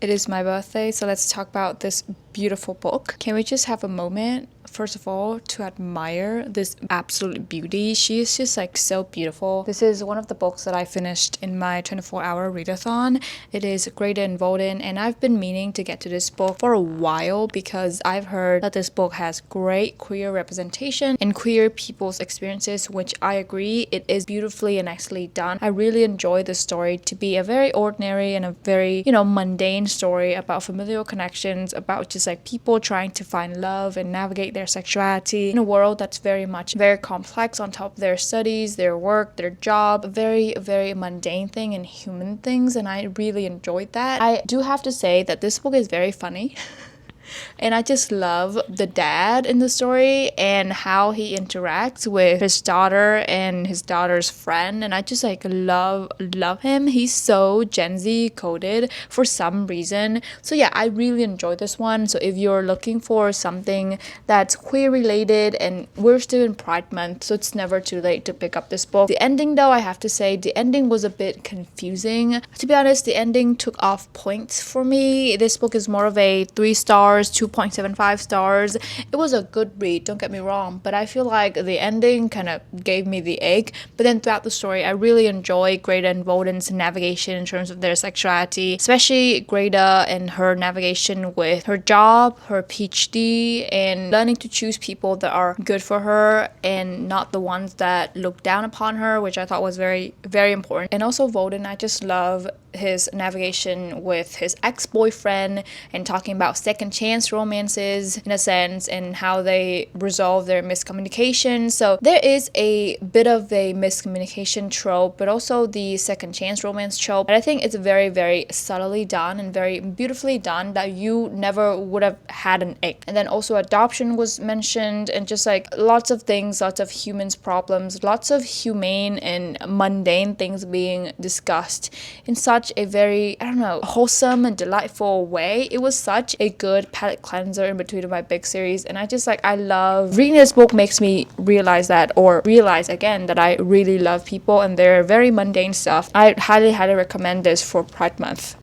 It is my birthday, so let's talk about this beautiful book. Can we just have a moment, first of all, to admire this absolute beauty? She is just like so beautiful. This is one of the books that I finished in my 24-hour readathon. It is Greta and Volden, and I've been meaning to get to this book for a while because I've heard that this book has great queer representation and queer people's experiences, which I agree. It is beautifully and nicely done. I really enjoy the story to be a very ordinary and a very, mundane story about familial connections, about just like people trying to find love and navigate their sexuality in a world that's very complex on top of their studies, their work, their job, very, very mundane thing and human things, and I really enjoyed that. I do have to say that this book is very funny. And I just love the dad in the story and how he interacts with his daughter and his daughter's friend. And I just like love him. He's so Gen Z coded for some reason. So yeah, I really enjoyed this one. So if you're looking for something that's queer related, and we're still in Pride Month, so it's never too late to pick up this book. The ending though, I have to say, the ending was a bit confusing. To be honest, the ending took off points for me. This book is more of a 3 stars, 2.75 stars. It was a good read, don't get me wrong, but I feel like the ending kind of gave me the ick. But then throughout the story, I really enjoy Greta and Volden's navigation in terms of their sexuality, especially Greta and her navigation with her job, her PhD, and learning to choose people that are good for her and not the ones that look down upon her, which I thought was very, very important. And also Volden, I just love his navigation with his ex-boyfriend and talking about second chance romances in a sense and how they resolve their miscommunication. So there is a bit of a miscommunication trope, but also the second chance romance trope. And I think it's very, very subtly done and very beautifully done that you never would have had an ick. And then also adoption was mentioned, and just like lots of things, lots of humans problems, lots of humane and mundane things being discussed in such a very, wholesome and delightful way. It was such a good palate cleanser in between of my big series, and I love reading this book. Makes me realize again that I really love people and their very mundane stuff. I highly recommend this for Pride Month.